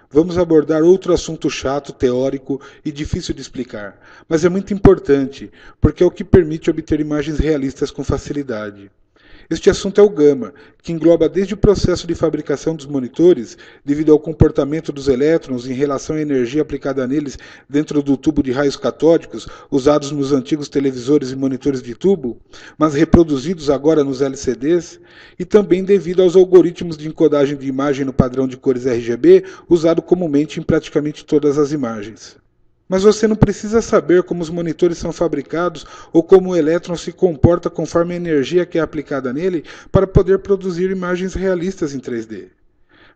Vamos abordar outro assunto chato, teórico e difícil de explicar, mas é muito importante, porque é o que permite obter imagens realistas com facilidade. Este assunto é o gama, que engloba desde o processo de fabricação dos monitores, devido ao comportamento dos elétrons em relação à energia aplicada neles dentro do tubo de raios catódicos, usados nos antigos televisores e monitores de tubo, mas reproduzidos agora nos LCDs, e também devido aos algoritmos de encodagem de imagem no padrão de cores RGB, usado comumente em praticamente todas as imagens. Mas você não precisa saber como os monitores são fabricados ou como o elétron se comporta conforme a energia que é aplicada nele para poder produzir imagens realistas em 3D.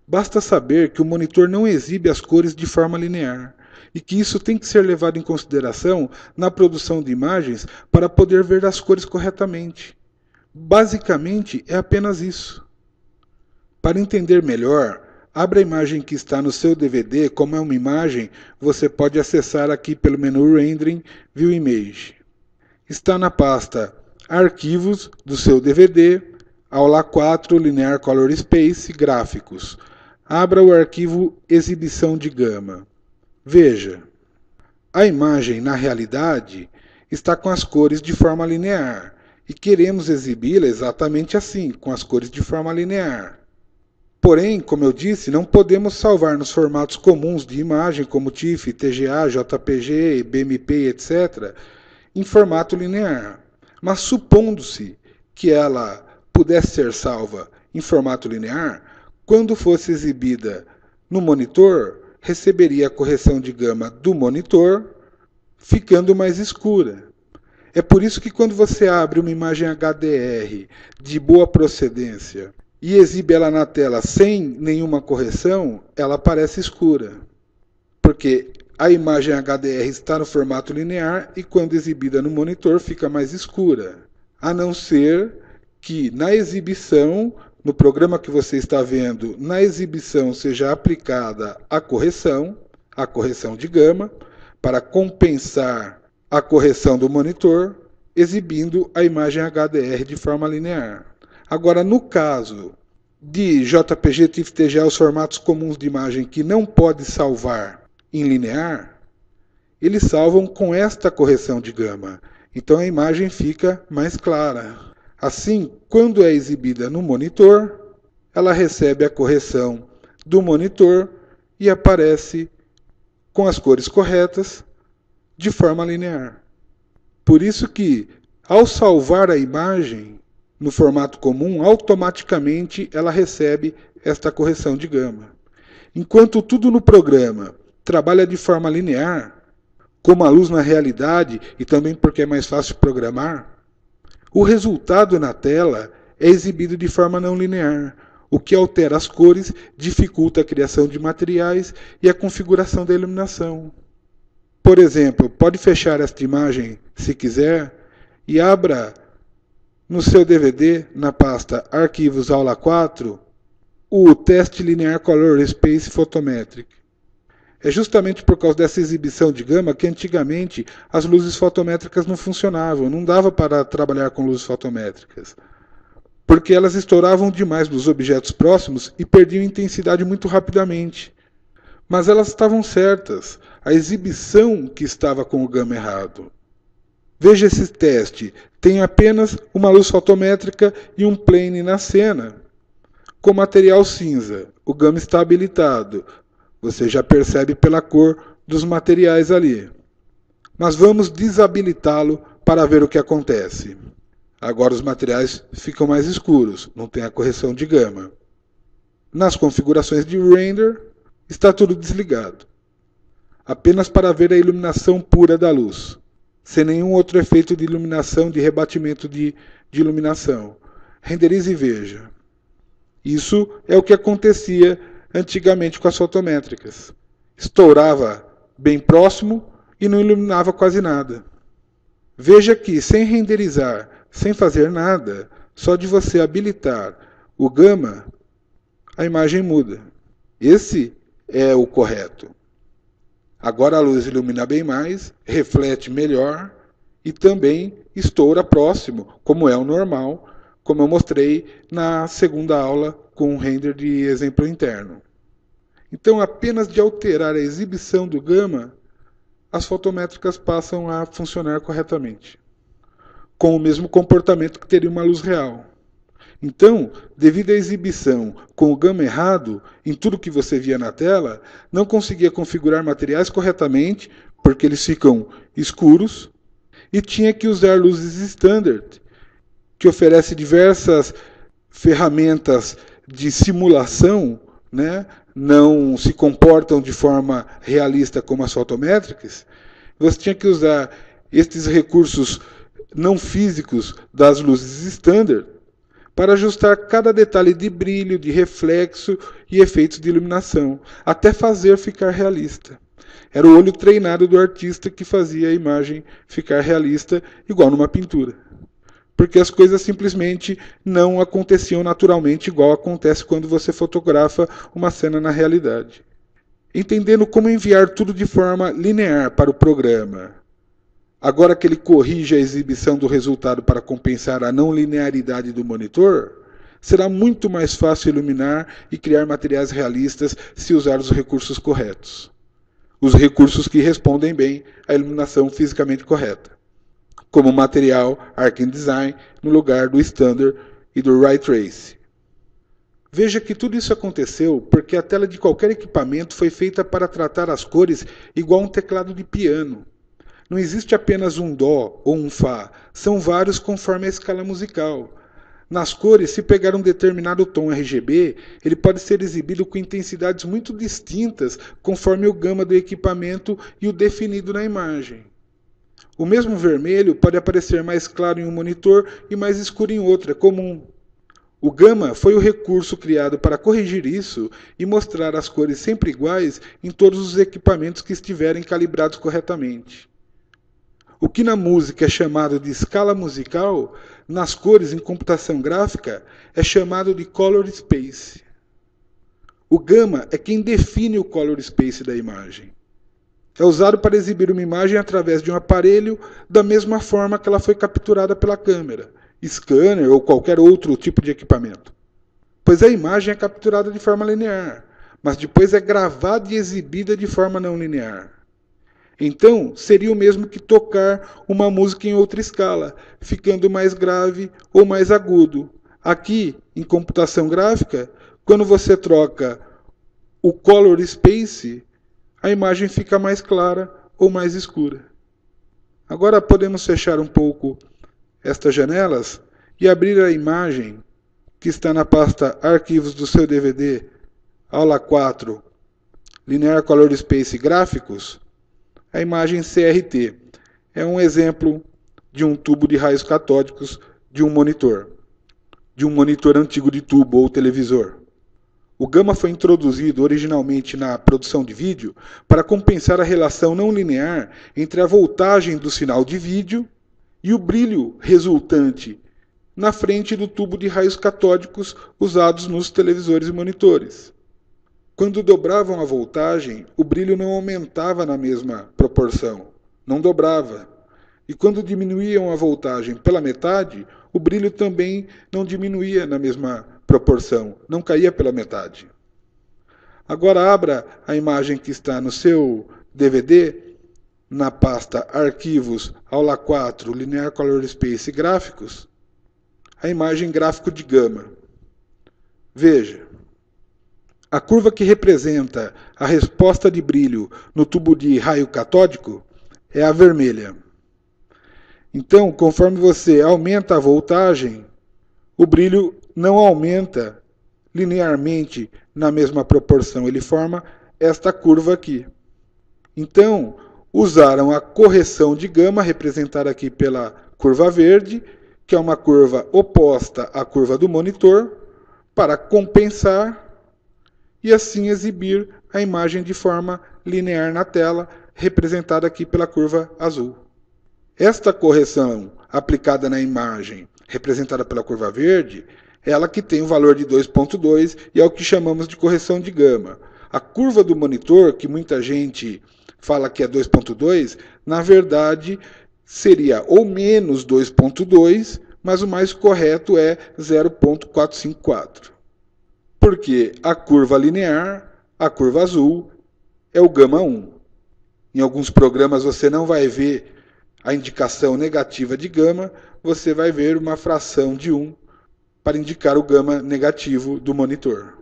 Basta saber que o monitor não exibe as cores de forma linear e que isso tem que ser levado em consideração na produção de imagens para poder ver as cores corretamente. Basicamente, é apenas isso. Para entender melhor, abra a imagem que está no seu DVD. Como é uma imagem, você pode acessar aqui pelo menu Rendering, View Image. Está na pasta Arquivos do seu DVD, Aula 4, Linear Color Space, Gráficos. Abra o arquivo Exibição de Gama. Veja, a imagem, na realidade, está com as cores de forma linear, e queremos exibi-la exatamente assim, com as cores de forma linear. Porém, como eu disse, não podemos salvar nos formatos comuns de imagem, como TIFF, TGA, JPG, BMP, etc., em formato linear. Mas supondo-se que ela pudesse ser salva em formato linear, quando fosse exibida no monitor, receberia a correção de gama do monitor, ficando mais escura. É por isso que quando você abre uma imagem HDR de boa procedência e exibe ela na tela sem nenhuma correção, ela aparece escura. Porque a imagem HDR está no formato linear e quando exibida no monitor fica mais escura. A não ser que na exibição, no programa que você está vendo, na exibição seja aplicada a correção de gama, para compensar a correção do monitor, exibindo a imagem HDR de forma linear. Agora, no caso de JPG, TIFF, TGA, os formatos comuns de imagem que não pode salvar em linear, eles salvam com esta correção de gama. Então a imagem fica mais clara. Assim, quando é exibida no monitor, ela recebe a correção do monitor e aparece com as cores corretas de forma linear. Por isso que, ao salvar a imagem no formato comum, automaticamente ela recebe esta correção de gama. Enquanto tudo no programa trabalha de forma linear, como a luz na realidade e também porque é mais fácil programar, o resultado na tela é exibido de forma não linear, o que altera as cores, dificulta a criação de materiais e a configuração da iluminação. Por exemplo, pode fechar esta imagem, se quiser, e abra no seu DVD, na pasta Arquivos Aula 4, o teste Linear Color Space Photometric. É justamente por causa dessa exibição de gama que antigamente as luzes fotométricas não funcionavam, não dava para trabalhar com luzes fotométricas, porque elas estouravam demais nos objetos próximos e perdiam intensidade muito rapidamente. Mas elas estavam certas, a exibição que estava com o gama errado. Veja esse teste, tem apenas uma luz fotométrica e um plane na cena, com material cinza. O gama está habilitado, você já percebe pela cor dos materiais ali. Mas vamos desabilitá-lo para ver o que acontece. Agora os materiais ficam mais escuros, não tem a correção de gama. Nas configurações de render, está tudo desligado, apenas para ver a iluminação pura da luz, sem nenhum outro efeito de iluminação, de rebatimento de iluminação. Renderize e veja. Isso é o que acontecia antigamente com as fotométricas. Estourava bem próximo e não iluminava quase nada. Veja que, sem renderizar, sem fazer nada, só de você habilitar o gama, a imagem muda. Esse é o correto. Agora a luz ilumina bem mais, reflete melhor e também estoura próximo, como é o normal, como eu mostrei na segunda aula com o render de exemplo interno. Então, apenas de alterar a exibição do gama, as fotométricas passam a funcionar corretamente, com o mesmo comportamento que teria uma luz real. Então, devido à exibição com o gama errado em tudo que você via na tela, não conseguia configurar materiais corretamente, porque eles ficam escuros, e tinha que usar luzes standard, que oferece diversas ferramentas de simulação, né? Não se comportam de forma realista como as fotométricas. Você tinha que usar estes recursos não físicos das luzes standard para ajustar cada detalhe de brilho, de reflexo e efeitos de iluminação, até fazer ficar realista. Era o olho treinado do artista que fazia a imagem ficar realista, igual numa pintura. Porque as coisas simplesmente não aconteciam naturalmente, igual acontece quando você fotografa uma cena na realidade. Entendendo como enviar tudo de forma linear para o programa, agora que ele corrige a exibição do resultado para compensar a não linearidade do monitor, será muito mais fácil iluminar e criar materiais realistas se usar os recursos corretos. Os recursos que respondem bem à iluminação fisicamente correta, como o material Arc Design no lugar do Standard e do Ray Trace. Veja que tudo isso aconteceu porque a tela de qualquer equipamento foi feita para tratar as cores igual a um teclado de piano. Não existe apenas um Dó ou um Fá, são vários conforme a escala musical. Nas cores, se pegar um determinado tom RGB, ele pode ser exibido com intensidades muito distintas conforme o gama do equipamento e o definido na imagem. O mesmo vermelho pode aparecer mais claro em um monitor e mais escuro em outro, é comum. O gama foi o recurso criado para corrigir isso e mostrar as cores sempre iguais em todos os equipamentos que estiverem calibrados corretamente. O que na música é chamado de escala musical, nas cores em computação gráfica é chamado de color space. O gama é quem define o color space da imagem. É usado para exibir uma imagem através de um aparelho da mesma forma que ela foi capturada pela câmera, scanner ou qualquer outro tipo de equipamento. Pois a imagem é capturada de forma linear, mas depois é gravada e exibida de forma não linear. Então, seria o mesmo que tocar uma música em outra escala, ficando mais grave ou mais agudo. Aqui, em computação gráfica, quando você troca o color space, a imagem fica mais clara ou mais escura. Agora podemos fechar um pouco estas janelas e abrir a imagem que está na pasta Arquivos do seu DVD, Aula 4, Linear Color Space Gráficos. A imagem CRT é um exemplo de um tubo de raios catódicos de um monitor antigo de tubo ou televisor. O gama foi introduzido originalmente na produção de vídeo para compensar a relação não linear entre a voltagem do sinal de vídeo e o brilho resultante na frente do tubo de raios catódicos usados nos televisores e monitores. Quando dobravam a voltagem, o brilho não aumentava na mesma proporção, não dobrava. E quando diminuíam a voltagem pela metade, o brilho também não diminuía na mesma proporção, não caía pela metade. Agora abra a imagem que está no seu DVD, na pasta Arquivos, Aula 4, Linear Color Space Gráficos, a imagem gráfico de gama. Veja. A curva que representa a resposta de brilho no tubo de raio catódico é a vermelha. Então, conforme você aumenta a voltagem, o brilho não aumenta linearmente na mesma proporção. Ele forma esta curva aqui. Então, usaram a correção de gama, representada aqui pela curva verde, que é uma curva oposta à curva do monitor, para compensar e assim exibir a imagem de forma linear na tela, representada aqui pela curva azul. Esta correção aplicada na imagem, representada pela curva verde, é ela que tem o valor de 2.2 e é o que chamamos de correção de gama. A curva do monitor, que muita gente fala que é 2.2, na verdade seria ou menos 2.2, mas o mais correto é 0.454. Porque a curva linear A curva azul é o gama 1. Em alguns programas você não vai ver a indicação negativa de gama, você vai ver uma fração de 1 para indicar o gama negativo do monitor.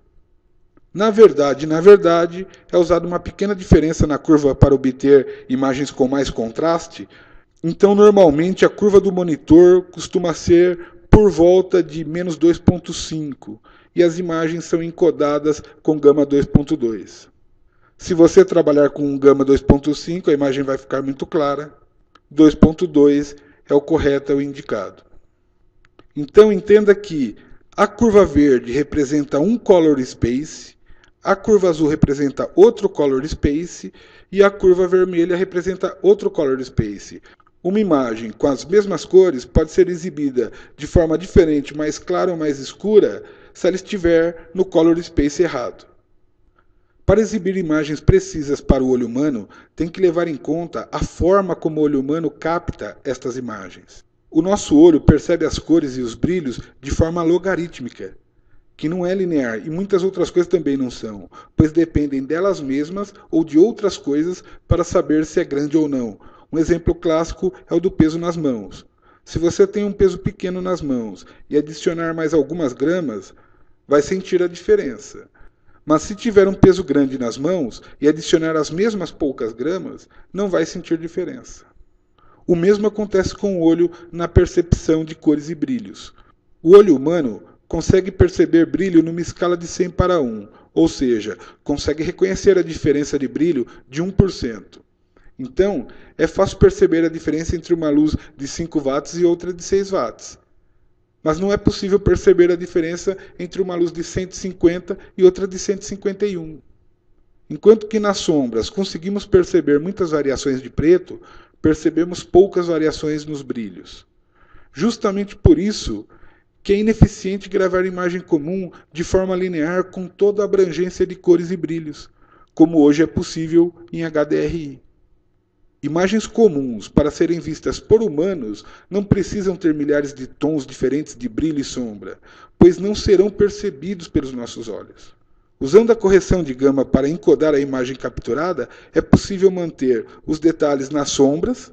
Na verdade, é usada uma pequena diferença na curva para obter imagens com mais contraste. Então, normalmente, a curva do monitor costuma ser por volta de menos 2.5 e as imagens são encodadas com gama 2.2. Se você trabalhar com gama 2.5, a imagem vai ficar muito clara. 2.2 é o correto, é o indicado. Então, entenda que a curva verde representa um color space, a curva azul representa outro color space e a curva vermelha representa outro color space. Uma imagem com as mesmas cores pode ser exibida de forma diferente, mais clara ou mais escura, se ela estiver no color space errado. Para exibir imagens precisas para o olho humano, tem que levar em conta a forma como o olho humano capta estas imagens. O nosso olho percebe as cores e os brilhos de forma logarítmica, que não é linear, e muitas outras coisas também não são, pois dependem delas mesmas ou de outras coisas para saber se é grande ou não. Um exemplo clássico é o do peso nas mãos. Se você tem um peso pequeno nas mãos e adicionar mais algumas gramas, vai sentir a diferença. Mas se tiver um peso grande nas mãos e adicionar as mesmas poucas gramas, não vai sentir diferença. O mesmo acontece com o olho na percepção de cores e brilhos. O olho humano consegue perceber brilho numa escala de 100 para 1, ou seja, consegue reconhecer a diferença de brilho de 1%. Então, é fácil perceber a diferença entre uma luz de 5 watts e outra de 6 watts. Mas não é possível perceber a diferença entre uma luz de 150 e outra de 151. Enquanto que nas sombras conseguimos perceber muitas variações de preto, percebemos poucas variações nos brilhos. Justamente por isso que é ineficiente gravar imagem comum de forma linear com toda a abrangência de cores e brilhos, como hoje é possível em HDRI. Imagens comuns para serem vistas por humanos não precisam ter milhares de tons diferentes de brilho e sombra, pois não serão percebidos pelos nossos olhos. Usando a correção de gama para encodar a imagem capturada, é possível manter os detalhes nas sombras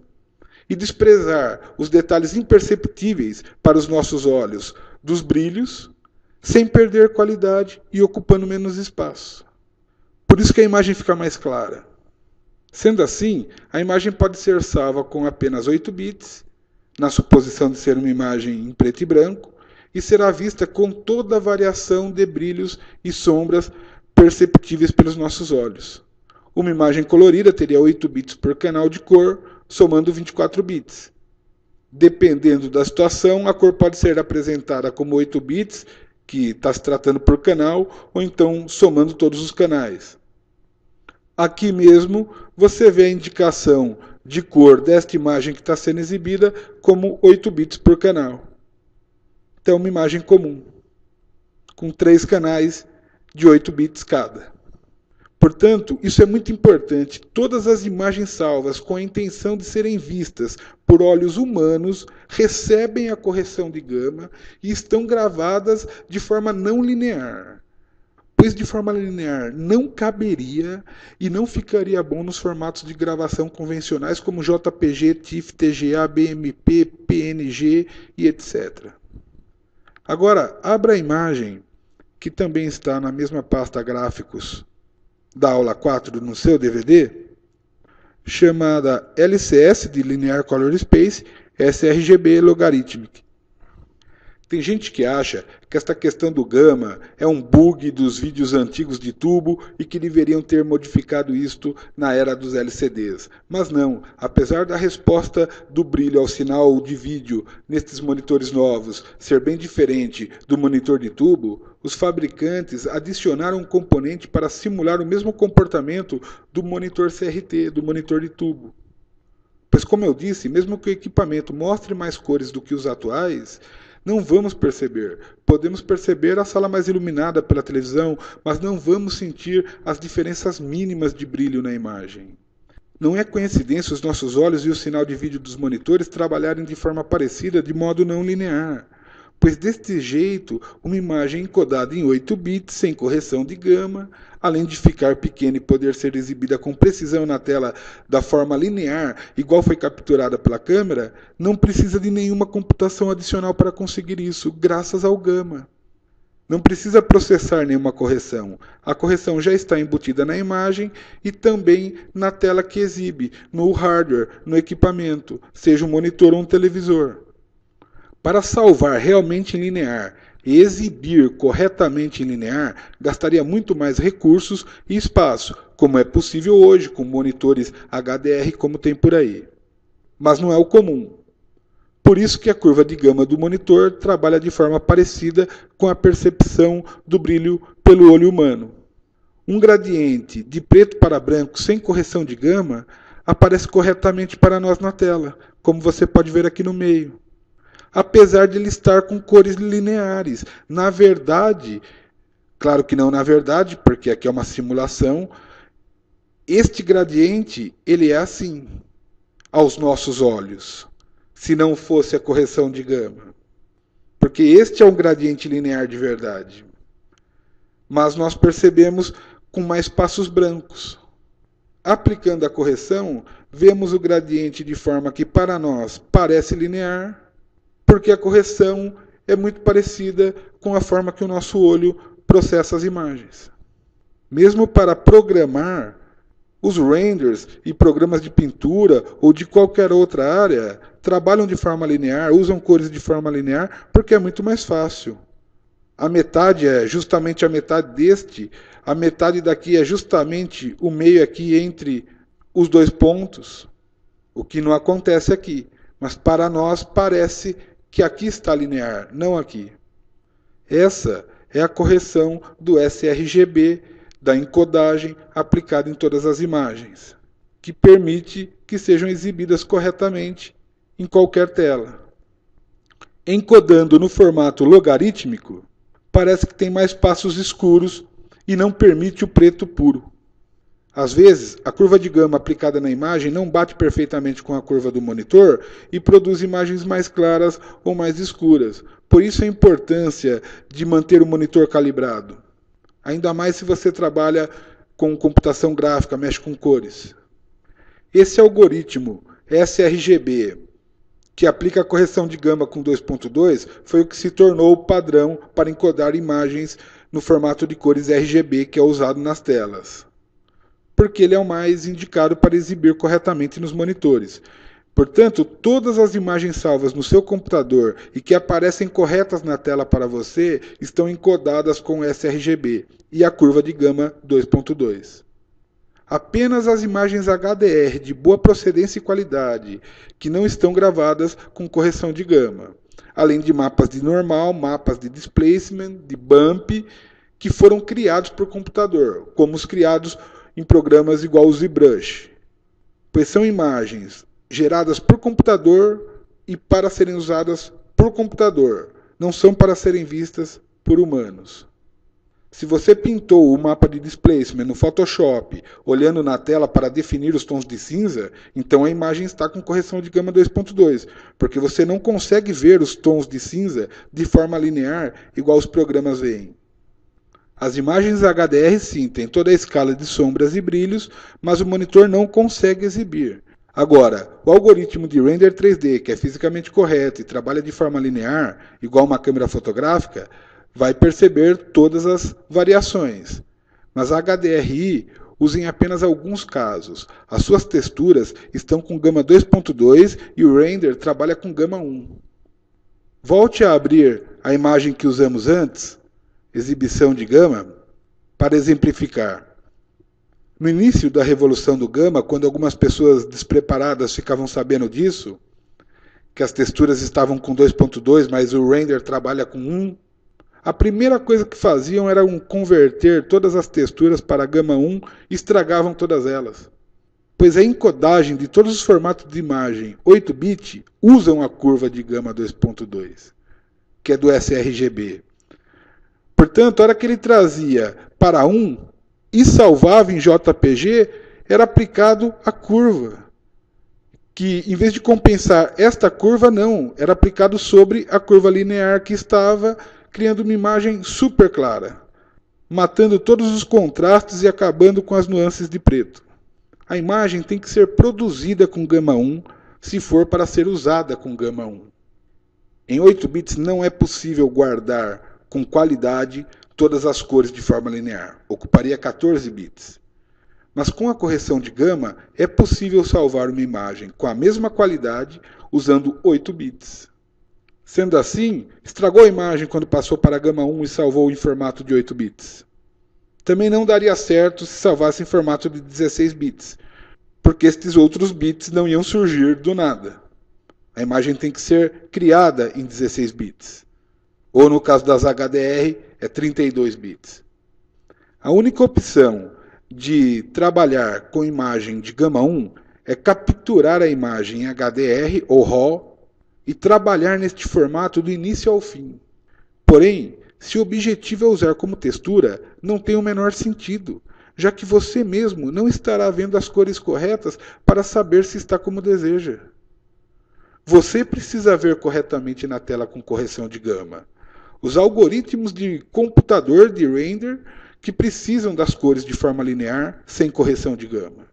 e desprezar os detalhes imperceptíveis para os nossos olhos dos brilhos, sem perder qualidade e ocupando menos espaço. Por isso que a imagem fica mais clara. Sendo assim, a imagem pode ser salva com apenas 8 bits, na suposição de ser uma imagem em preto e branco, e será vista com toda a variação de brilhos e sombras perceptíveis pelos nossos olhos. Uma imagem colorida teria 8 bits por canal de cor, somando 24 bits. Dependendo da situação, a cor pode ser apresentada como 8 bits, que está se tratando por canal, ou então somando todos os canais. Aqui mesmo você vê a indicação de cor desta imagem que está sendo exibida como 8 bits por canal. Então, uma imagem comum, com 3 canais de 8 bits cada. Portanto, isso é muito importante. Todas as imagens salvas com a intenção de serem vistas por olhos humanos recebem a correção de gama e estão gravadas de forma não linear. Pois de forma linear não caberia e não ficaria bom nos formatos de gravação convencionais como JPG, TIFF, TGA, BMP, PNG e etc. Agora, abra a imagem, que também está na mesma pasta gráficos da aula 4 no seu DVD, chamada LCS de Linear Color Space, sRGB Logarithmic. Tem gente que acha que esta questão do gama é um bug dos vídeos antigos de tubo e que deveriam ter modificado isto na era dos LCDs. Mas não, apesar da resposta do brilho ao sinal de vídeo nestes monitores novos ser bem diferente do monitor de tubo, os fabricantes adicionaram um componente para simular o mesmo comportamento do monitor CRT, do monitor de tubo. Pois como eu disse, mesmo que o equipamento mostre mais cores do que os atuais, não vamos perceber. Podemos perceber a sala mais iluminada pela televisão, mas não vamos sentir as diferenças mínimas de brilho na imagem. Não é coincidência os nossos olhos e o sinal de vídeo dos monitores trabalharem de forma parecida de modo não linear. pois deste jeito uma imagem encodada em 8 bits sem correção de gama, além de ficar pequena e poder ser exibida com precisão na tela da forma linear, igual foi capturada pela câmera, não precisa de nenhuma computação adicional para conseguir isso, graças ao gama. Não precisa processar nenhuma correção. A correção já está embutida na imagem e também na tela que exibe, no hardware, no equipamento, seja um monitor ou um televisor. Para salvar realmente em linear e exibir corretamente em linear, gastaria muito mais recursos e espaço, como é possível hoje com monitores HDR como tem por aí. Mas não é o comum. Por isso que a curva de gama do monitor trabalha de forma parecida com a percepção do brilho pelo olho humano. Um gradiente de preto para branco sem correção de gama aparece corretamente para nós na tela, como você pode ver aqui no meio. Apesar de ele estar com cores lineares. Na verdade, claro que não na verdade, porque aqui é uma simulação, este gradiente ele é assim, aos nossos olhos, se não fosse a correção de gama. Porque este é um gradiente linear de verdade. Mas nós percebemos com mais passos brancos. Aplicando a correção, vemos o gradiente de forma que para nós parece linear, porque a correção é muito parecida com a forma que o nosso olho processa as imagens. Mesmo para programar, os renders e programas de pintura ou de qualquer outra área trabalham de forma linear, usam cores de forma linear, porque é muito mais fácil. A metade é justamente a metade deste, a metade daqui é justamente o meio aqui entre os dois pontos, o que não acontece aqui. Mas para nós parece que aqui está linear, não aqui. Essa é a correção do sRGB, da encodagem aplicada em todas as imagens, que permite que sejam exibidas corretamente em qualquer tela. Encodando no formato logarítmico, parece que tem mais passos escuros e não permite o preto puro. Às vezes, a curva de gama aplicada na imagem não bate perfeitamente com a curva do monitor e produz imagens mais claras ou mais escuras. Por isso a importância de manter o monitor calibrado. Ainda mais se você trabalha com computação gráfica, mexe com cores. Esse algoritmo sRGB, que aplica a correção de gama com 2.2, foi o que se tornou o padrão para encodar imagens no formato de cores RGB que é usado nas telas. Porque ele é o mais indicado para exibir corretamente nos monitores. Portanto, todas as imagens salvas no seu computador e que aparecem corretas na tela para você estão encodadas com sRGB e a curva de gama 2.2. Apenas as imagens HDR de boa procedência e qualidade, que não estão gravadas com correção de gama, além de mapas de normal, mapas de displacement, de bump, que foram criados por computador, como os criados em programas igual o ZBrush, pois são imagens geradas por computador e para serem usadas por computador, não são para serem vistas por humanos. Se você pintou o mapa de displacement no Photoshop, olhando na tela para definir os tons de cinza, então a imagem está com correção de gama 2.2, porque você não consegue ver os tons de cinza de forma linear, igual os programas veem. As imagens HDR sim têm toda a escala de sombras e brilhos, mas o monitor não consegue exibir. Agora, o algoritmo de render 3D, que é fisicamente correto e trabalha de forma linear, igual uma câmera fotográfica, vai perceber todas as variações. Mas a HDRI usa em apenas alguns casos. As suas texturas estão com gama 2.2 e o render trabalha com gama 1. Volte a abrir a imagem que usamos antes, exibição de gama, para exemplificar. No início da revolução do gama, quando algumas pessoas despreparadas ficavam sabendo disso, que as texturas estavam com 2.2, mas o render trabalha com 1, a primeira coisa que faziam era converter todas as texturas para gama 1 e estragavam todas elas. Pois a encodagem de todos os formatos de imagem 8-bit usam a curva de gama 2.2, que é do sRGB. Portanto, a hora que ele trazia para 1 e salvava em JPG, era aplicado a curva. que em vez de compensar esta curva, não, era aplicado sobre a curva linear que estava, criando uma imagem super clara, matando todos os contrastes e acabando com as nuances de preto. A imagem tem que ser produzida com gama 1, se for para ser usada com gama 1. Em 8 bits não é possível guardar com qualidade todas as cores de forma linear, ocuparia 14 bits. Mas com a correção de gama, é possível salvar uma imagem com a mesma qualidade usando 8 bits. Sendo assim, estragou a imagem quando passou para a gama 1 e salvou em formato de 8 bits. Também não daria certo se salvasse em formato de 16 bits, porque estes outros bits não iam surgir do nada. A imagem tem que ser criada em 16 bits. Ou no caso das HDR, é 32 bits. A única opção de trabalhar com imagem de gama 1 é capturar a imagem em HDR ou RAW e trabalhar neste formato do início ao fim. Porém, se o objetivo é usar como textura, não tem o menor sentido, já que você mesmo não estará vendo as cores corretas para saber se está como deseja. Você precisa ver corretamente na tela com correção de gama. Os algoritmos de computador de render que precisam das cores de forma linear sem correção de gama.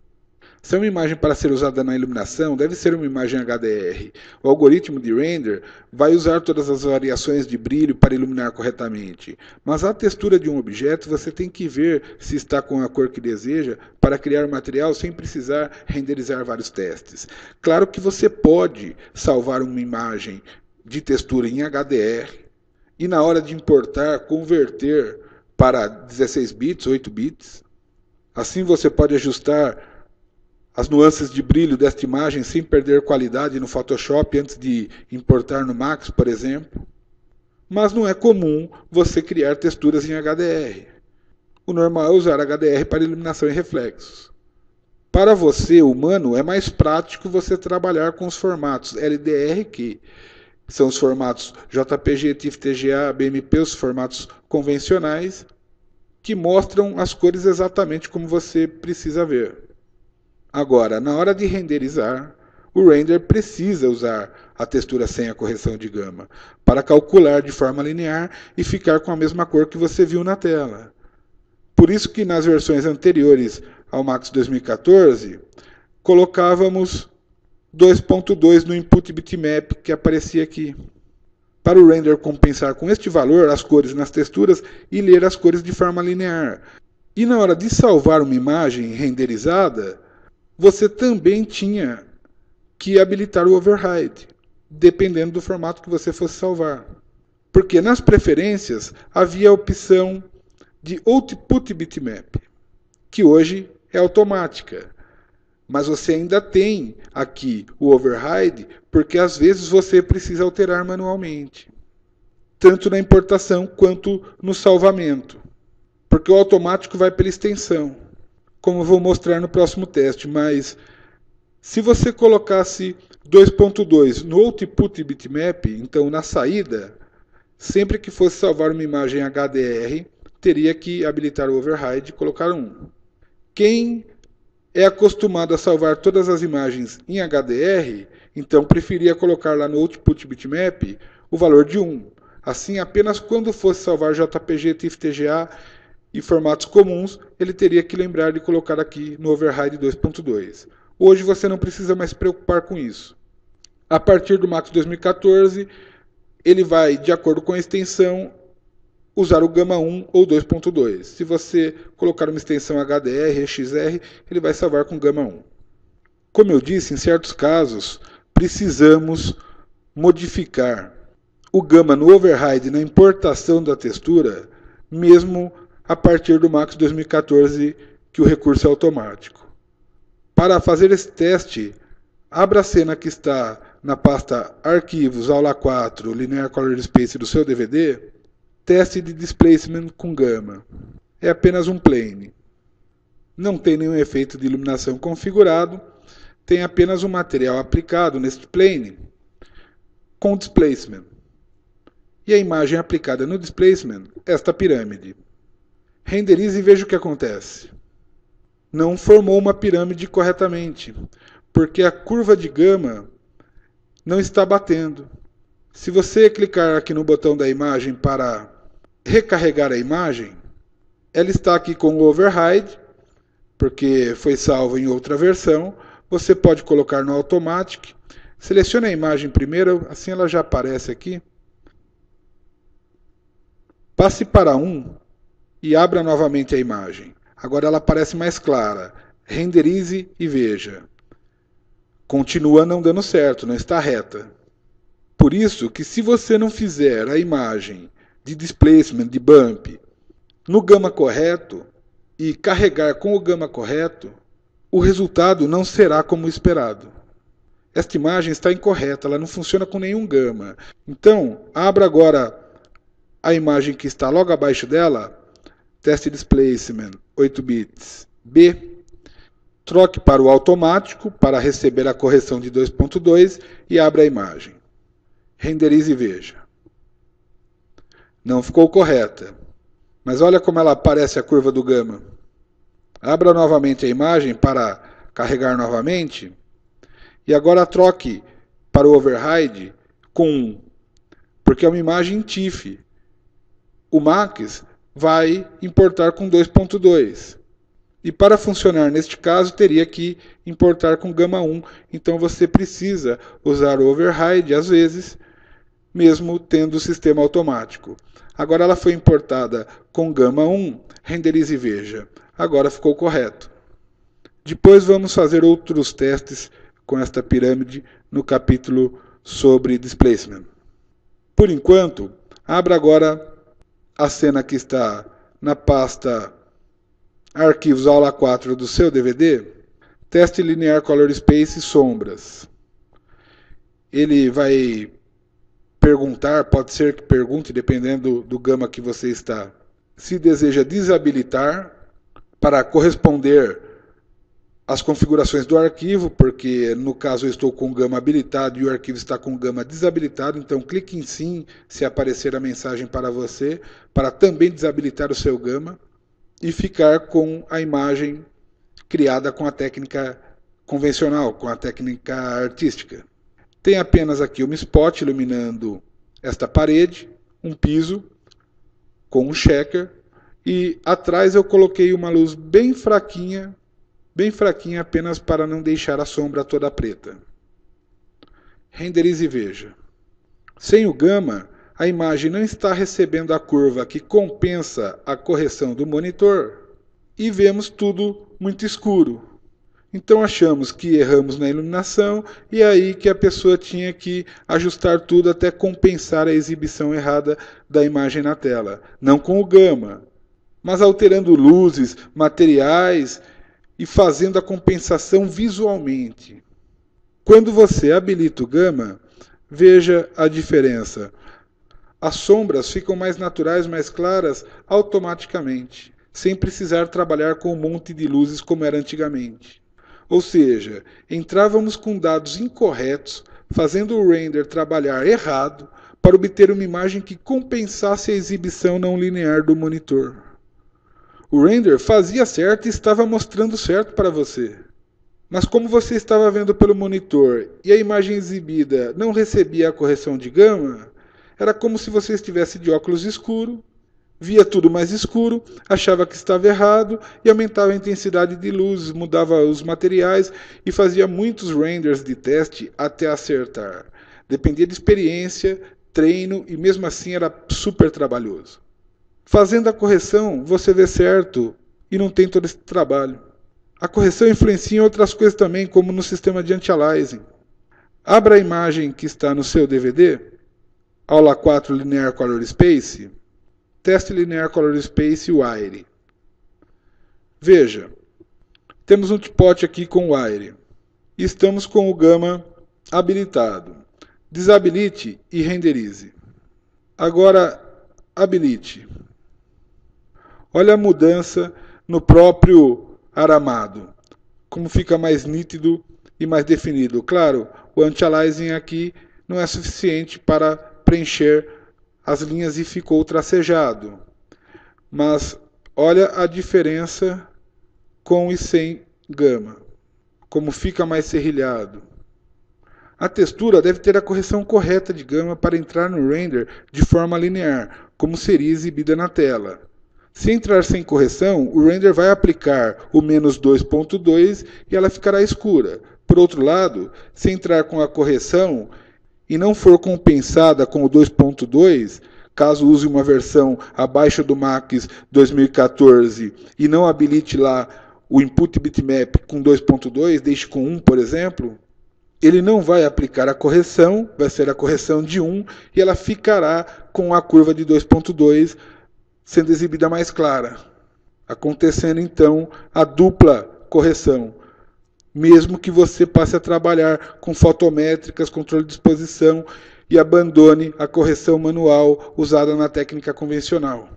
Se é uma imagem para ser usada na iluminação, deve ser uma imagem HDR. O algoritmo de render vai usar todas as variações de brilho para iluminar corretamente. Mas a textura de um objeto você tem que ver se está com a cor que deseja para criar material sem precisar renderizar vários testes. Claro que você pode salvar uma imagem de textura em HDR e na hora de importar, converter para 16 bits, 8 bits. Assim você pode ajustar as nuances de brilho desta imagem sem perder qualidade no Photoshop antes de importar no Max, por exemplo. Mas não é comum você criar texturas em HDR. O normal é usar HDR para iluminação e reflexos. Para você, humano, é mais prático você trabalhar com os formatos LDR, que são os formatos JPG, TIFF, TGA, BMP, os formatos convencionais, que mostram as cores exatamente como você precisa ver. Agora, na hora de renderizar, o render precisa usar a textura sem a correção de gama, para calcular de forma linear e ficar com a mesma cor que você viu na tela. Por isso que nas versões anteriores ao Max 2014, colocávamos 2.2 no input bitmap que aparecia aqui, para o render compensar com este valor as cores nas texturas e ler as cores de forma linear. E na hora de salvar uma imagem renderizada, você também tinha que habilitar o override, dependendo do formato que você fosse salvar. Porque nas preferências havia a opção de output bitmap, que hoje é automática. Mas você ainda tem aqui o override, porque às vezes você precisa alterar manualmente, tanto na importação quanto no salvamento, porque o automático vai pela extensão, como eu vou mostrar no próximo teste. Mas se você colocasse 2.2 no output bitmap, então na saída, sempre que fosse salvar uma imagem HDR, teria que habilitar o override e colocar 1. Quem é acostumado a salvar todas as imagens em HDR, então preferia colocar lá no output bitmap o valor de 1. Assim, apenas quando fosse salvar JPG, TIFF, TGA e formatos comuns, ele teria que lembrar de colocar aqui no override 2.2. Hoje você não precisa mais se preocupar com isso. A partir do Max 2014, ele vai, de acordo com a extensão, usar o gama 1 ou 2.2. Se você colocar uma extensão HDR, XR, ele vai salvar com gama 1. Como eu disse, em certos casos, precisamos modificar o gama no override na importação da textura, mesmo a partir do Max 2014, que o recurso é automático. Para fazer esse teste, abra a cena que está na pasta Arquivos, Aula 4, Linear Color Space do seu DVD, teste de displacement com gama. É apenas um plane. Não tem nenhum efeito de iluminação configurado, tem apenas um material aplicado neste plane com displacement. E a imagem aplicada no displacement, esta pirâmide. Renderize e veja o que acontece. Não formou uma pirâmide corretamente, porque a curva de gama não está batendo. Se você clicar aqui no botão da imagem para recarregar a imagem, ela está aqui com o override, porque foi salvo em outra versão. Você pode colocar no automatic. Selecione a imagem primeiro, assim ela já aparece aqui. Passe para 1 e abra novamente a imagem. Agora ela aparece mais clara. Renderize e veja. Continua não dando certo, não está reta. Por isso que se você não fizer a imagem de displacement, de bump, no gama correto e carregar com o gama correto, o resultado não será como esperado. Esta imagem está incorreta, ela não funciona com nenhum gama. Então, abra agora a imagem que está logo abaixo dela, Test Displacement 8 bits B, troque para o automático para receber a correção de 2.2 e abra a imagem. Renderize e veja. Não ficou correta, mas olha como ela aparece a curva do gama. Abra novamente a imagem para carregar novamente e agora troque para o override com 1, porque é uma imagem TIFF. O Max vai importar com 2.2. E para funcionar neste caso, teria que importar com gama 1. Então você precisa usar o override, às vezes, mesmo tendo o sistema automático. Agora ela foi importada com gama 1, renderize e veja. Agora ficou correto. Depois vamos fazer outros testes com esta pirâmide no capítulo sobre displacement. Por enquanto, abra agora a cena que está na pasta Arquivos Aula 4 do seu DVD, Teste Linear Color Space Sombras. Ele vai perguntar, pode ser que pergunte, dependendo do gama que você está, se deseja desabilitar para corresponder às configurações do arquivo, porque no caso eu estou com o gama habilitado e o arquivo está com o gama desabilitado, então clique em sim se aparecer a mensagem para você, para também desabilitar o seu gama e ficar com a imagem criada com a técnica convencional, com a técnica artística. Tem apenas aqui uma spot iluminando esta parede, um piso com um checker e atrás eu coloquei uma luz bem fraquinha apenas para não deixar a sombra toda preta. Renderize e veja. Sem o gama, a imagem não está recebendo a curva que compensa a correção do monitor e vemos tudo muito escuro. Então achamos que erramos na iluminação e aí que a pessoa tinha que ajustar tudo até compensar a exibição errada da imagem na tela. Não com o gama, mas alterando luzes, materiais e fazendo a compensação visualmente. Quando você habilita o gama, veja a diferença. As sombras ficam mais naturais, mais claras automaticamente, sem precisar trabalhar com um monte de luzes como era antigamente. Ou seja, entrávamos com dados incorretos, fazendo o render trabalhar errado para obter uma imagem que compensasse a exibição não linear do monitor. O render fazia certo e estava mostrando certo para você. Mas como você estava vendo pelo monitor e a imagem exibida não recebia a correção de gama, era como se você estivesse de óculos escuro, via tudo mais escuro, achava que estava errado e aumentava a intensidade de luz, mudava os materiais e fazia muitos renders de teste até acertar. Dependia de experiência, treino e mesmo assim era super trabalhoso. Fazendo a correção, você vê certo e não tem todo esse trabalho. A correção influencia em outras coisas também, como no sistema de anti-aliasing. Abra a imagem que está no seu DVD, Aula 4 Linear Color Space, Teste Linear Color Space Wire. Veja, temos um teapot aqui com Wire. Estamos com o gama habilitado. Desabilite e renderize. Agora, habilite. Olha a mudança no próprio aramado. Como fica mais nítido e mais definido. Claro, o anti-aliasing aqui não é suficiente para preencher as linhas e ficou tracejado. Mas olha a diferença com e sem gama. como fica mais serrilhado. A textura deve ter a correção correta de gama para entrar no render de forma linear, como seria exibida na tela. Se entrar sem correção, o render vai aplicar o menos 2.2 e ela ficará escura. Por outro lado, se entrar com a correção e não for compensada com o 2.2, caso use uma versão abaixo do Max 2014 e não habilite lá o input bitmap com 2.2, deixe com 1, por exemplo, ele não vai aplicar a correção, vai ser a correção de 1 e ela ficará com a curva de 2.2 sendo exibida mais clara, acontecendo então a dupla correção, mesmo que você passe a trabalhar com fotométricas, controle de exposição e abandone a correção manual usada na técnica convencional.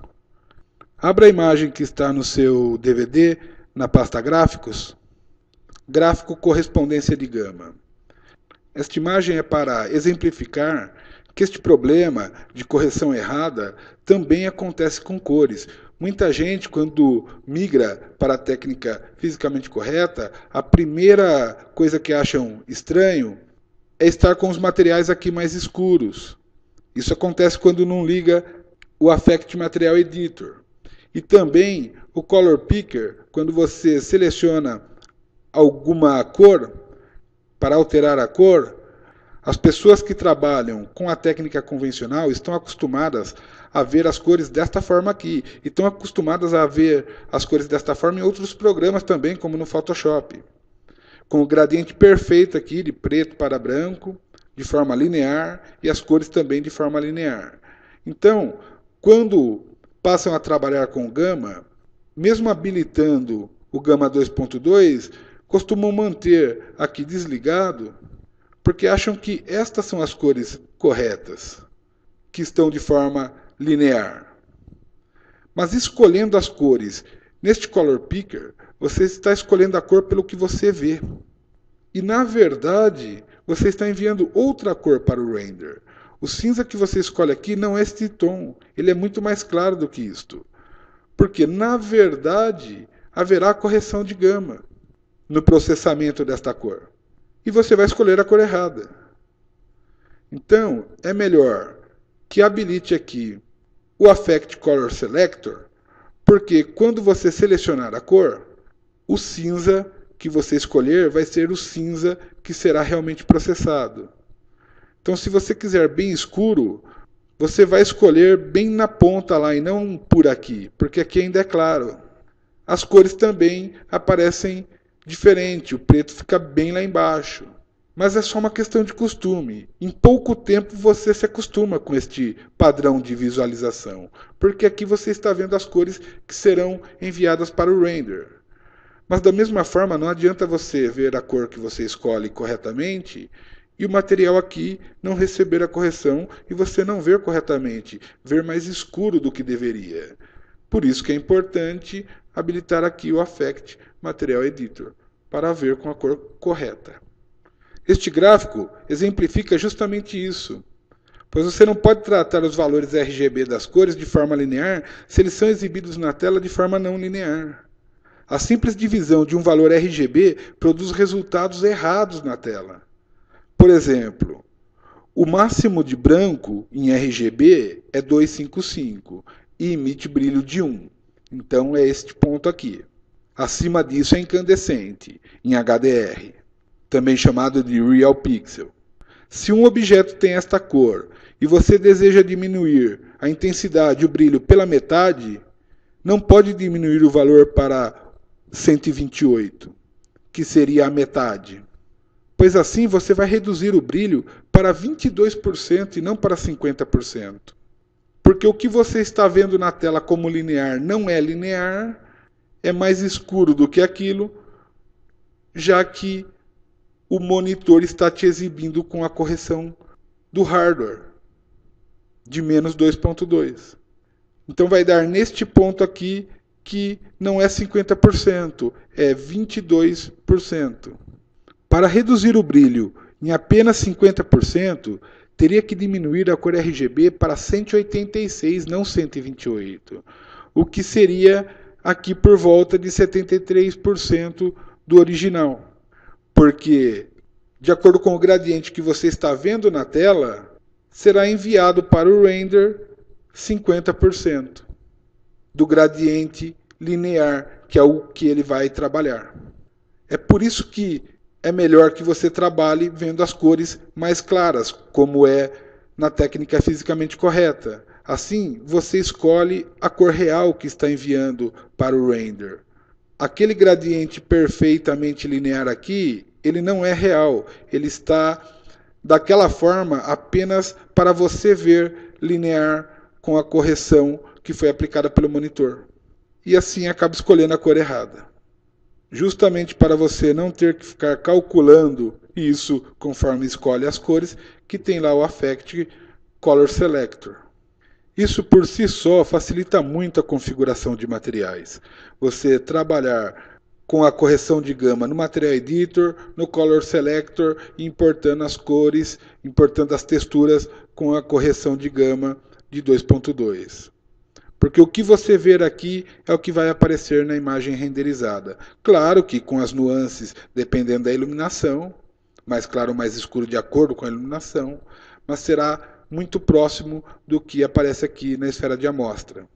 Abra a imagem que está no seu DVD, na pasta gráficos, gráfico correspondência de gama. Esta imagem é para exemplificar que este problema de correção errada também acontece com cores. Muita gente, quando migra para a técnica fisicamente correta, a primeira coisa que acham estranho é estar com os materiais aqui mais escuros. Isso acontece quando não liga o Affect Material Editor. E também o Color Picker, quando você seleciona alguma cor, para alterar a cor, as pessoas que trabalham com a técnica convencional estão acostumadas a ver as cores desta forma aqui. E estão acostumadas a ver as cores desta forma em outros programas também, como no Photoshop. Com o gradiente perfeito aqui, de preto para branco, de forma linear, e as cores também de forma linear. Então, quando passam a trabalhar com gama, mesmo habilitando o gama 2.2, costumam manter aqui desligado, porque acham que estas são as cores corretas, que estão de forma linear. Mas escolhendo as cores neste Color Picker, você está escolhendo a cor pelo que você vê. E na verdade, você está enviando outra cor para o render. O cinza que você escolhe aqui não é este tom, ele é muito mais claro do que isto. Porque na verdade, haverá correção de gama no processamento desta cor. E você vai escolher a cor errada. Então, é melhor que habilite aqui o Affect Color Selector, porque quando você selecionar a cor, o cinza que você escolher vai ser o cinza que será realmente processado. Então, se você quiser bem escuro, você vai escolher bem na ponta lá e não por aqui, porque aqui ainda é claro. As cores também aparecem diferente, o preto fica bem lá embaixo. Mas é só uma questão de costume. Em pouco tempo você se acostuma com este padrão de visualização, porque aqui você está vendo as cores que serão enviadas para o render. Mas da mesma forma, não adianta você ver a cor que você escolhe corretamente e o material aqui não receber a correção e você não ver corretamente, ver mais escuro do que deveria. Por isso que é importante habilitar aqui o Affect Material Editor, para ver com a cor correta. Este gráfico exemplifica justamente isso, pois você não pode tratar os valores RGB das cores de forma linear se eles são exibidos na tela de forma não linear. A simples divisão de um valor RGB produz resultados errados na tela. Por exemplo, o máximo de branco em RGB é 255 e emite brilho de 1. Então é este ponto aqui. Acima disso é incandescente, em HDR, também chamado de Real Pixel. Se um objeto tem esta cor e você deseja diminuir a intensidade e o brilho pela metade, não pode diminuir o valor para 128, que seria a metade, pois assim você vai reduzir o brilho para 22% e não para 50%. Porque o que você está vendo na tela como linear não é linear, é mais escuro do que aquilo, já que o monitor está te exibindo com a correção do hardware de menos 2.2. Então vai dar neste ponto aqui que não é 50%, é 22%. Para reduzir o brilho em apenas 50%, teria que diminuir a cor RGB para 186, não 128, o que seria aqui por volta de 73% do original. porque, de acordo com o gradiente que você está vendo na tela, será enviado para o render 50% do gradiente linear, que é o que ele vai trabalhar. É por isso que é melhor que você trabalhe vendo as cores mais claras, como é na técnica fisicamente correta. Assim, você escolhe a cor real que está enviando para o render. Aquele gradiente perfeitamente linear aqui, ele não é real. Ele está daquela forma apenas para você ver linear com a correção que foi aplicada pelo monitor. E assim acaba escolhendo a cor errada. Justamente para você não ter que ficar calculando isso conforme escolhe as cores, que tem lá o Affect Color Selector. Isso por si só facilita muito a configuração de materiais. Você trabalhar com a correção de gama no Material Editor, no Color Selector, importando as cores, importando as texturas com a correção de gama de 2.2. Porque o que você ver aqui é o que vai aparecer na imagem renderizada. Claro que com as nuances, dependendo da iluminação, mais claro ou mais escuro de acordo com a iluminação, mas será muito próximo do que aparece aqui na esfera de amostra.